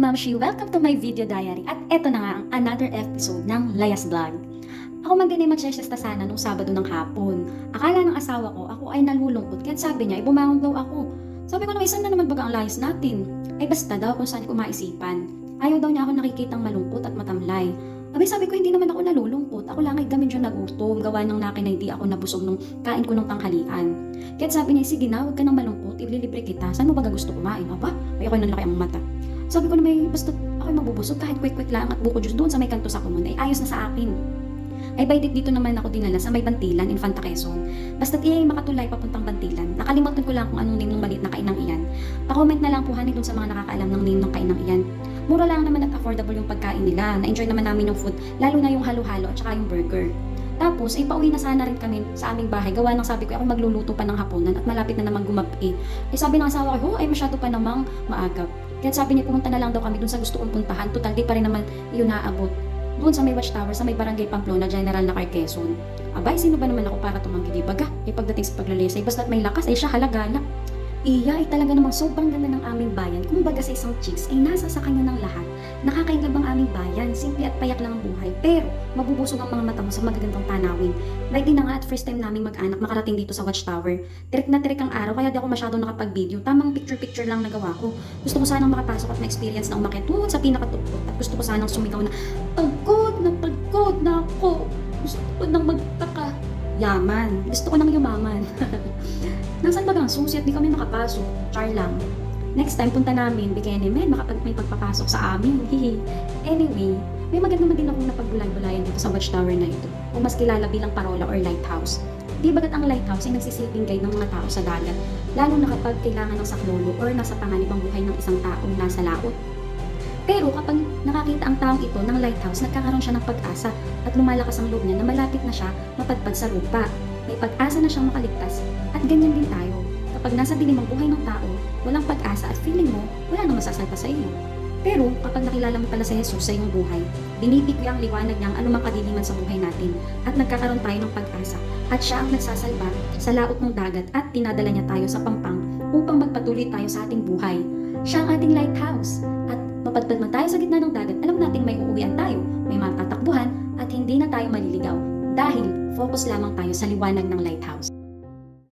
Mamshi! Welcome to my video diary. At eto na nga ang another episode ng Layas Vlog. Ako man din ay magsesesta sana nung Sabado ng hapon. Akala ng asawa ko, ako ay nalulungkot. Kaya sabi niya, bumangon daw ako. Sabi ko, isan na naman baga ang layas natin? Ay basta daw kung saan ko maisipan. Ayaw daw niya ako nakikitang malungkot at matamlay. Abay sabi ko, hindi naman ako nalulungkot. Ako lang ay medyo nagutom. Gawa ng nakin na hindi ako nabusog nung kain ko nung tanghalian. Kaya sabi niya, sige na, huwag ka nang malungkot. Ililibre kita. Saan mo baga gusto kumain? Aba, ay ako'y nanlaki ang mata. Sabi ko na basta ako'y mabubusog kahit quick lang at buko juice doon sa may kanto sa kumun ay ayos na sa akin. Ay by dito naman ako dinala sa may Bantilan, Infanta Quezon. Basta't iyay makatulay papuntang Bantilan. Nakalimutan ko lang kung anong name ng maliit na kainang iyan. Pa-comment na lang po honey dun sa mga nakakaalam ng name ng kainang iyan. Mura lang naman at affordable yung pagkain nila. Na-enjoy naman namin yung food, lalo na yung halo-halo at saka yung burger. Tapos, ay pauwi na sana rin kami sa aming bahay. Gawa ng sabi ko, ako magluluto pa ng hapunan at malapit na naman gumabi. Ay sabi ng asawa ko, ay masyado pa namang maagap. Kaya sabi niya, pumunta na lang daw kami dun sa gusto kong puntahan. Total, di pa rin naman yun naabot. Doon sa may watchtower, sa may barangay Pamplona, General na Quezon. Abay, sino ba naman ako para tumanggi, di baga? Ay pagdating sa paglalayas, ay basta't may lakas, ay siya halagala. Iya ay talaga namang sobrang ganda ng aming bayan. Kung baga sa isang chicks ay nasa sa kanya ng lahat. Nakakaingab ang aming bayan, simple at payak lang ang buhay. Pero mabubusog ang mga mata mo sa magagandang tanawin. Right din na nga at first time naming mag-anak makarating dito sa watchtower. Tirik na tirik ang araw kaya di ako masyadong nakapag-video. Tamang picture-picture lang nagawa ko. Gusto ko sanang makapasok at ma-experience na umakyat doon sa pinakatuktok. At gusto ko sanang sumigaw na pagod na ako. Gusto ko nang magtaka. Yaman. Gusto ko nang yumaman. Nasaan ba ang susi at di kami makapasok? Char lang. Next time punta namin, bigyan namin may pagpapasok sa amin. Hihi. Anyway, may maganda naman din akong napagbulay-bulayan dito sa watchtower na ito. O mas kilala bilang parola or lighthouse. Di bagat ang lighthouse ay nagsisilbing guide ng mga tao sa dagat, lalo na kapag kailangan ng saklolo or nasa panganibang buhay ng isang taong nasa laot. Pero kapag nakakita ang taong ito ng lighthouse, nagkakaroon siya ng pag-asa at lumalakas ang loob niya na malapit na siya mapadpad sa lupa. May pag-asa na siyang makaligtas at ganyan din tayo. Kapag nasa dilim ang buhay ng tao, walang pag-asa at feeling mo, wala nang masasalpa sa iyo. Pero kapag nakilala mo pala si Jesus sa iyong buhay, binibigay ang liwanag niya ang anumang kadiliman sa buhay natin at nagkakaroon tayo ng pag-asa at siya ang nagsasalba sa laot ng dagat at tinadala niya tayo sa pampang upang magpatuloy tayo sa ating buhay. Siya ang ating lighthouse at mapadpad man tayo sa gitna ng dagat, alam nating may uuwian tayo, may matatakbuhan at hindi na tayo maliligaw dahil focus lamang tayo sa liwanag ng lighthouse.